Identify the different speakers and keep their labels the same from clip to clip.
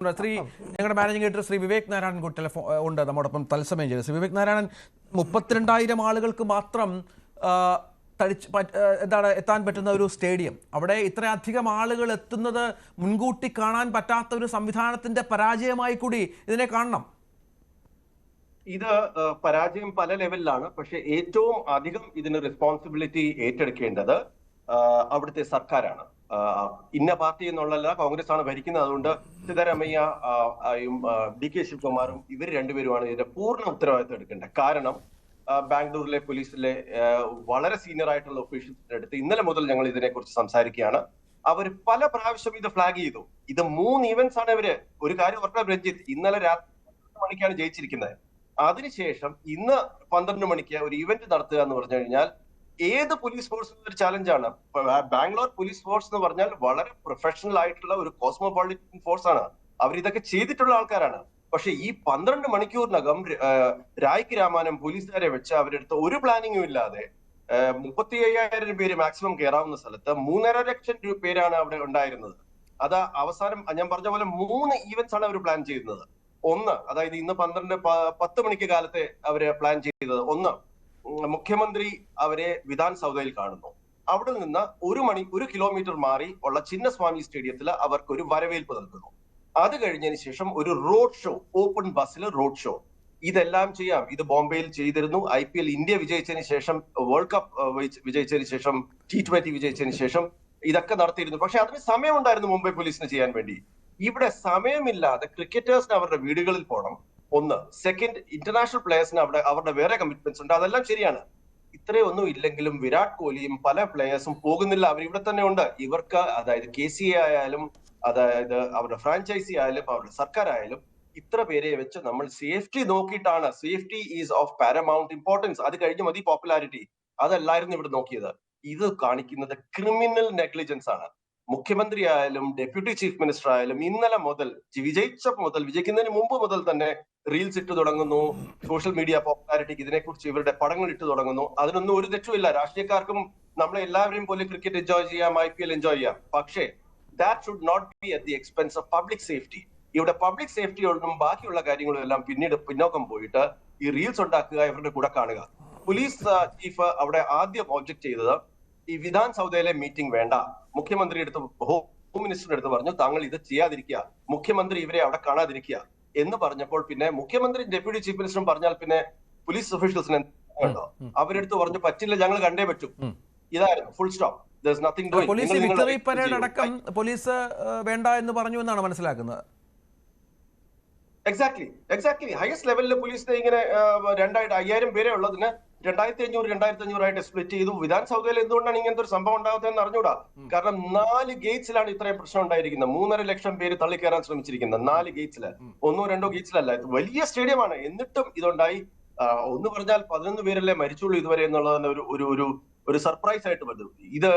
Speaker 1: ശ്രീ ഞങ്ങളുടെ managing editor Shri Vivek Narayanan telephone ഉണ്ട് നമ്മോടൊപ്പം തത്സമയം ചെയ്ത്. ശ്രീ വിവേക് നാരായണൻ, 32,000 ആളുകൾക്ക് മാത്രം എത്താൻ പറ്റുന്ന ഒരു സ്റ്റേഡിയം, അവിടെ ഇത്രയധികം ആളുകൾ എത്തുന്നത് മുൻകൂട്ടി കാണാൻ പറ്റാത്ത ഒരു സംവിധാനത്തിന്റെ പരാജയമായി കൂടി ഇതിനെ കാണണം.
Speaker 2: ഇത് പരാജയം പല ലെവലിലാണ്. പക്ഷെ ഏറ്റവും അധികം ഇതിന് റെസ്പോൺസിബിലിറ്റി ഏറ്റെടുക്കേണ്ടത് അവിടുത്തെ സർക്കാരാണ്. ഇന്ന പാർട്ടി എന്നുള്ളല്ല, കോൺഗ്രസ് ആണ് ഭരിക്കുന്നത്. അതുകൊണ്ട് സിദ്ധരാമയ്യയും DK ശിവകുമാറും ഇവർ രണ്ടുപേരുമാണ് ഇതിന്റെ പൂർണ്ണ ഉത്തരവാദിത്വം എടുക്കേണ്ടത്. കാരണം ബാംഗ്ലൂരിലെ പോലീസിലെ വളരെ സീനിയർ ആയിട്ടുള്ള ഒഫീഷ്യൽസിന്റെ അടുത്ത് ഇന്നലെ മുതൽ ഞങ്ങൾ ഇതിനെക്കുറിച്ച് സംസാരിക്കുകയാണ്. അവർ പല പ്രാവശ്യം ഇത് ഫ്ലാഗ് ചെയ്തു. ഇത് 3 ഈവന്റ്സ് ആണ് ഇവര്. ഒരു കാര്യം ഓർക്കണം രഞ്ജിത്ത്, ഇന്നലെ രാത്രി 10 മണിക്കാണ് ജയിച്ചിരിക്കുന്നത്. അതിനുശേഷം ഇന്ന് 12 മണിക്ക് ഒരു ഇവന്റ് നടത്തുക എന്ന് പറഞ്ഞു കഴിഞ്ഞാൽ ഏത് പോലീസ് ഫോഴ്സിനും ഒരു ചാലഞ്ചാണ്. ബാംഗ്ലൂർ പോലീസ് ഫോഴ്സ് എന്ന് പറഞ്ഞാൽ വളരെ പ്രൊഫഷണൽ ആയിട്ടുള്ള ഒരു കോസ്മോപൊളിറ്റൻ ഫോഴ്സ് ആണ്. അവരിതൊക്കെ ചെയ്തിട്ടുള്ള ആൾക്കാരാണ്. പക്ഷെ ഈ 12 മണിക്കൂറിനകം രായ്ക്ക് രാമാനം പോലീസുകാരെ വെച്ച് അവരെടുത്ത് ഒരു പ്ലാനിങ്ങും ഇല്ലാതെ 35,000 പേര് മാക്സിമം കയറാവുന്ന സ്ഥലത്ത് 3.5 ലക്ഷം പേരാണ് അവിടെ ഉണ്ടായിരുന്നത്. അത് അവസാനം ഞാൻ പറഞ്ഞ പോലെ 3 ഈവന്റ്സ് ആണ് അവർ പ്ലാൻ ചെയ്യുന്നത്. ഒന്ന്, അതായത് ഇന്ന് 10 മണിക്ക് കാലത്തെ അവര് പ്ലാൻ ചെയ്തത്. ഒന്ന്, മുഖ്യമന്ത്രി അവരെ വിധാൻ സൗദയിൽ കാണുന്നു. അവിടെ നിന്ന് 1 കിലോമീറ്റർ മാറി ഉള്ള ചിന്നസ്വാമി സ്റ്റേഡിയത്തിൽ അവർക്ക് ഒരു വരവേൽപ്പ് നൽകുന്നു. അത് കഴിഞ്ഞതിന് ശേഷം ഒരു റോഡ് ഷോ, ഓപ്പൺ ബസ്സിൽ റോഡ് ഷോ. ഇതെല്ലാം ചെയ്യാം. ഇത് ബോംബെയിൽ ചെയ്തിരുന്നു. IPL ഇന്ത്യ വിജയിച്ചതിന് ശേഷം, വേൾഡ് കപ്പ് വിജയിച്ചതിന് ശേഷം, T20 വിജയിച്ചതിന് ശേഷം ഇതൊക്കെ നടത്തിയിരുന്നു. പക്ഷെ അതിന് സമയമുണ്ടായിരുന്നു മുംബൈ പോലീസിന് ചെയ്യാൻ വേണ്ടി. ഇവിടെ സമയമില്ലാതെ ക്രിക്കറ്റേഴ്സിന് അവരുടെ വീടുകളിൽ പോകണം. ഒന്ന്. സെക്കൻഡ്, ഇന്റർനാഷണൽ പ്ലേയേഴ്സിന് അവരുടെ വേറെ കമ്മിറ്റ്മെന്റ്സ് ഉണ്ട്. അതെല്ലാം ശരിയാണ്. ഇത്രയൊന്നും ഇല്ലെങ്കിലും വിരാട് കോഹ്ലിയും പല പ്ലേയേഴ്സും പോകുന്നില്ല. അവരിവിടെ തന്നെ ഉണ്ട്. ഇവർക്ക്, അതായത് KCA ആയാലും, അതായത് അവരുടെ ഫ്രാഞ്ചൈസി ആയാലും, അവരുടെ സർക്കാർ ആയാലും, ഇത്ര പേരെ വെച്ച് നമ്മൾ സേഫ്റ്റി നോക്കിയിട്ടാണ്. Safety is of paramount importance. അത് കഴിഞ്ഞ് മതി പോപ്പുലാരിറ്റി. അതല്ലായിരുന്നു ഇവിടെ നോക്കിയത്. ഇത് കാണിക്കുന്നത് ക്രിമിനൽ നെഗ്ലിജൻസ് ആണ്. മുഖ്യമന്ത്രി ആയാലും ഡെപ്യൂട്ടി ചീഫ് മിനിസ്റ്റർ ആയാലും ഇന്നലെ മുതൽ, വിജയിക്കുന്നതിന് മുമ്പ് മുതൽ തന്നെ റീൽസ് ഇട്ട് തുടങ്ങുന്നു. സോഷ്യൽ മീഡിയ പോപ്പുലാരിറ്റിക്ക് ഇതിനെക്കുറിച്ച് ഇവരുടെ പടങ്ങൾ ഇട്ട് തുടങ്ങുന്നു. അതിനൊന്നും ഒരു തെറ്റുമില്ല. രാഷ്ട്രീയക്കാർക്കും നമ്മളെ എല്ലാവരെയും പോലെ ക്രിക്കറ്റ് എൻജോയ് ചെയ്യാം, IPL എൻജോയ് ചെയ്യാം. പക്ഷേ that should not be at the expense of public safety. ഇവിടെ പബ്ലിക് സേഫ്റ്റിയോടും ബാക്കിയുള്ള കാര്യങ്ങളും എല്ലാം പിന്നീട് പിന്നോക്കം പോയിട്ട് ഈ റീൽസ് ഉണ്ടാക്കുക, ഇവരുടെ കൂടെ കാണുക. പോലീസ് ചീഫ് അവിടെ ആദ്യം ഒബ്ജക്ട് ചെയ്തത് ഈ വിധാൻ സൗദയിലെ മീറ്റിംഗ് വേണ്ട. മുഖ്യമന്ത്രി അടുത്ത്, ഹോം മിനിസ്റ്ററുടെ അടുത്ത് പറഞ്ഞു താങ്കൾ ഇത് ചെയ്യാതിരിക്കുക, മുഖ്യമന്ത്രി ഇവരെ അവിടെ കാണാതിരിക്കുക എന്ന് പറഞ്ഞപ്പോൾ പിന്നെ മുഖ്യമന്ത്രി ഡെപ്യൂട്ടി ചീഫ് മിനിസ്റ്ററും പറഞ്ഞാൽ പിന്നെ പോലീസ് ഒഫീഷ്യൽസിന് അവരെടുത്ത് പറഞ്ഞു പറ്റില്ല, ഞങ്ങൾ കണ്ടേ പറ്റൂ. ഇതായിരുന്നു full stop.
Speaker 1: Police victory parade അടക്കം പോലീസ് വേണ്ട എന്ന് പറഞ്ഞു എന്നാണ് മനസ്സിലാക്കുന്നത്.
Speaker 2: എക്സാക്ട്ലി ഹയസ്റ്റ് ലെവലിലെ പോലീസിനെ ഇങ്ങനെ 5,000 പേരെ ഉള്ളതിന് 2,500 ആയിട്ട് സ്പ്ലിറ്റ് ചെയ്തു. വിധാൻ സൗദയിൽ എന്തുകൊണ്ടാണ് ഇങ്ങനത്തെ ഒരു സംഭവം ഉണ്ടാകുന്നതെന്ന് അറിഞ്ഞൂടാ. കാരണം 4 ഗേറ്റ്സിലാണ് ഇത്രയും പ്രശ്നം ഉണ്ടായിരിക്കുന്നത്. 3.5 ലക്ഷം പേര് തള്ളിക്കയറാൻ ശ്രമിച്ചിരിക്കുന്നത് 4 ഗേറ്റ്സില്, 1-2 ഗേറ്റ്സിലല്ല. വലിയ സ്റ്റേഡിയമാണ്. എന്നിട്ടും ഇതുണ്ടായി. ഒന്ന് പറഞ്ഞാൽ 11 പേരല്ലേ മരിച്ചുള്ളൂ ഇതുവരെ എന്നുള്ളതിന് ഒരു സർപ്രൈസ് ആയിട്ട് വരുന്നു. ഇത്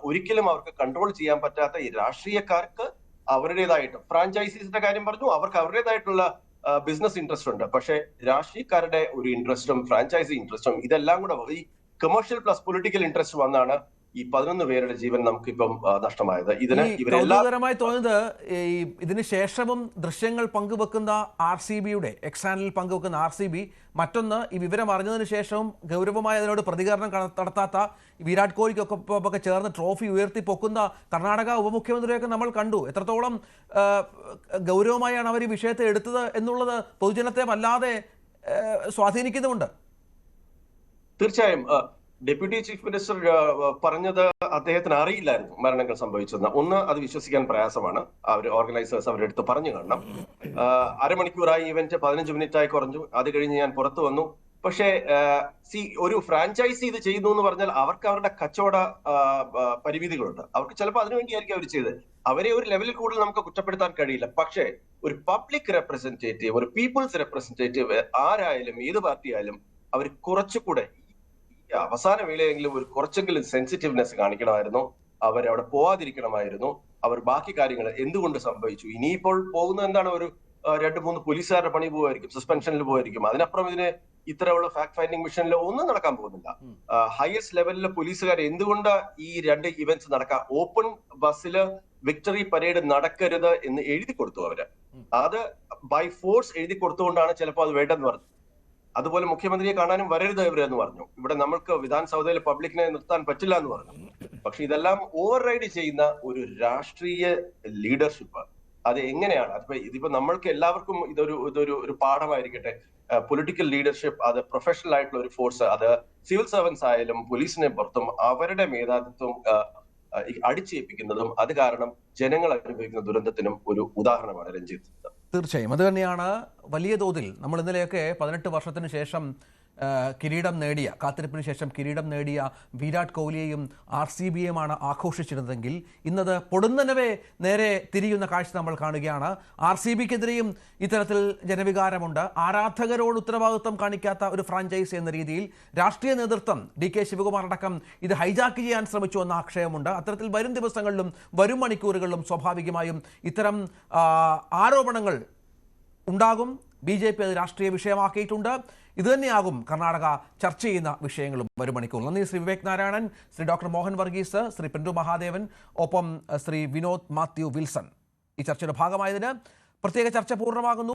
Speaker 2: ഒരിക്കലും അവർക്ക് കൺട്രോൾ ചെയ്യാൻ പറ്റാത്ത ഈ രാഷ്ട്രീയക്കാർക്ക് അവരുടേതായിട്ട്, ഫ്രാഞ്ചൈസീസിന്റെ കാര്യം പറഞ്ഞു, അവർക്ക് അവരുടേതായിട്ടുള്ള ബിസിനസ് ഇൻട്രസ്റ്റ് ഉണ്ട്. പക്ഷെ രാഷ്ട്രീയക്കാരുടെ ഒരു ഇൻട്രസ്റ്റും ഫ്രാഞ്ചൈസി ഇൻട്രസ്റ്റും ഇതെല്ലാം കൂടെ ഈ കമേഴ്ഷ്യൽ പ്ലസ് പൊളിറ്റിക്കൽ ഇൻട്രസ്റ്റ് വന്നാണ് ഈ 11 പേരുടെ ജീവൻ നമുക്കിപ്പം നഷ്ടമായത്.
Speaker 1: കൗതുകകരമായി തോന്നുന്നത്, ഇതിന് ശേഷവും ദൃശ്യങ്ങൾ പങ്കുവെക്കുന്ന RCBയുടെ എക്സ് ചാനലിൽ പങ്കുവെക്കുന്ന RCB, മറ്റൊന്ന് ഈ വിവരം അറിഞ്ഞതിന് ശേഷവും ഗൗരവമായി അതിനോട് പ്രതികരണം നടത്താത്ത വിരാട് കോഹ്ലിക്കൊക്കെ ചേർന്ന് ട്രോഫി ഉയർത്തി പൊക്കുന്ന കർണാടക ഉപമുഖ്യമന്ത്രിയൊക്കെ നമ്മൾ കണ്ടു. എത്രത്തോളം ഗൗരവമായാണ് അവർ ഈ വിഷയത്തെ എടുത്തത് എന്നുള്ളത് പൊതുജനത്തെ വല്ലാതെ സ്വാധീനിക്കുന്നുമുണ്ട്.
Speaker 2: തീർച്ചയായും ഡെപ്യൂട്ടി ചീഫ് മിനിസ്റ്റർ പറഞ്ഞത് അദ്ദേഹത്തിന് അറിയില്ലായിരുന്നു മരണങ്ങൾ സംഭവിച്ചെന്ന്. ഒന്ന്, അത് വിശ്വസിക്കാൻ പ്രയാസമാണ്. ഓർഗനൈസേഴ്സ് അവരുടെ അടുത്ത് പറഞ്ഞു കാണണം. അരമണിക്കൂറായി ഇവന്റ്, 15 മിനിറ്റായി കുറഞ്ഞു. അത് കഴിഞ്ഞ് ഞാൻ പുറത്തു വന്നു. പക്ഷേ ഒരു ഫ്രാഞ്ചൈസി ഇത് ചെയ്യുന്നു എന്ന് പറഞ്ഞാൽ അവർക്ക് അവരുടെ കച്ചവട പരിമിതികളുണ്ട്. അവർക്ക് ചിലപ്പോൾ അതിനുവേണ്ടിയായിരിക്കും അവർ ചെയ്തത്. അവരെ ഒരു ലെവലിൽ കൂടുതൽ നമുക്ക് കുറ്റപ്പെടുത്താൻ കഴിയില്ല. പക്ഷേ ഒരു പബ്ലിക് റെപ്രസെന്റേറ്റീവ്, ഒരു പീപ്പിൾസ് റെപ്രസെന്റേറ്റീവ് ആരായാലും ഏത് പാർട്ടി ആയാലും അവർ കുറച്ചുകൂടെ അവസാന വേളയെങ്കിലും കുറച്ചെങ്കിലും സെൻസിറ്റീവ്നെസ് കാണിക്കണമായിരുന്നു. അവരവിടെ പോവാതിരിക്കണമായിരുന്നു. അവർ ബാക്കി കാര്യങ്ങൾ എന്തുകൊണ്ട് സംഭവിച്ചു, ഇനിയിപ്പോൾ പോകുന്നത് എന്താണ്, ഒരു 2-3 പോലീസുകാരുടെ പണി പോവായിരിക്കും, സസ്പെൻഷനിൽ പോവായിരിക്കും. അതിനപ്പുറം ഇതിന് ഇത്തരമുള്ള ഫാക്ട് ഫൈൻഡിങ് മിഷനിൽ ഒന്നും നടക്കാൻ പോകുന്നില്ല. ഹയസ്റ്റ് ലെവലിലെ പോലീസുകാർ എന്തുകൊണ്ട് ഈ 2 ഇവന്റ്സ് നടക്കാം? ഓപ്പൺ ബസ്സില് വിക്ടറി പരേഡ് നടക്കരുത് എന്ന് എഴുതി കൊടുത്തു അവര്. അത് ബൈ ഫോഴ്സ് എഴുതി കൊടുത്തുകൊണ്ടാണ് ചിലപ്പോൾ അത് വേണ്ടെന്ന് പറഞ്ഞത്. അതുപോലെ മുഖ്യമന്ത്രിയെ കാണാനും വരരുത് ഇവരെന്ന് പറഞ്ഞു. ഇവിടെ നമ്മൾക്ക് വിധാൻ സൗദയിൽ പബ്ലിക്കിനെ നിർത്താൻ പറ്റില്ല എന്ന് പറഞ്ഞു. പക്ഷെ ഇതെല്ലാം ഓവർ റൈഡ് ചെയ്യുന്ന ഒരു രാഷ്ട്രീയ ലീഡർഷിപ്പ് അത് എങ്ങനെയാണ്? അതിപ്പോ ഇതിപ്പോ നമ്മൾക്ക് എല്ലാവർക്കും ഇതൊരു പാഠമായിരിക്കട്ടെ. പൊളിറ്റിക്കൽ ലീഡർഷിപ്പ് അത് പ്രൊഫഷണൽ ആയിട്ടുള്ള ഒരു ഫോഴ്സ്, അത് സിവിൽ സർവൻസ് ആയാലും പോലീസിനെ പുറത്തും അവരുടെ മേധാവിത്വം അടിച്ചേൽപ്പിക്കുന്നതും അത് കാരണം ജനങ്ങൾ അനുഭവിക്കുന്ന ദുരന്തത്തിനും ഒരു ഉദാഹരണമാണ് രഞ്ജിത്ത്.
Speaker 1: തീർച്ചയായും അത് തന്നെയാണ് വലിയ തോതിൽ നമ്മൾ ഇന്നലെയൊക്കെ 18 വർഷത്തിന് ശേഷം കിരീടം നേടിയ, കാത്തിരിപ്പിന് ശേഷം കിരീടം നേടിയ വിരാട് കോഹ്ലിയെയും RCBയെയുമാണ് ആഘോഷിച്ചിരുന്നതെങ്കിൽ ഇന്നത് പൊടുന്നനവേ നേരെ തിരിയുന്ന കാഴ്ച നമ്മൾ കാണുകയാണ്. RCBക്കെതിരെയും ഇത്തരത്തിൽ ജനവികാരമുണ്ട്. ആരാധകരോട് ഉത്തരവാദിത്വം കാണിക്കാത്ത ഒരു ഫ്രാഞ്ചൈസി എന്ന രീതിയിൽ രാഷ്ട്രീയ നേതൃത്വം DK ശിവകുമാർ അടക്കം ഇത് ഹൈജാക്ക് ചെയ്യാൻ ശ്രമിച്ചു എന്ന ആക്ഷേപമുണ്ട്. അത്തരത്തിൽ വരും ദിവസങ്ങളിലും വരും മണിക്കൂറുകളിലും സ്വാഭാവികമായും ഇത്തരം ആരോപണങ്ങൾ ഉണ്ടാകും. BJP അത് രാഷ്ട്രീയ വിഷയമാക്കിയിട്ടുണ്ട്. ഇതുതന്നെയാകും കർണാടക ചർച്ച ചെയ്യുന്ന വിഷയങ്ങളും വരും മണിക്കൂർ. നന്ദി ശ്രീ വിവേക് നാരായണൻ, ശ്രീ ഡോക്ടർ മോഹൻ വർഗീസ്, ശ്രീ പെൻഡു മഹാദേവൻ, ഒപ്പം ശ്രീ വിനോദ് മാത്യു വിൽസൺ ഈ ചർച്ചയുടെ ഭാഗമായതിന്. പ്രത്യേക ചർച്ച പൂർണ്ണമാകുന്നു.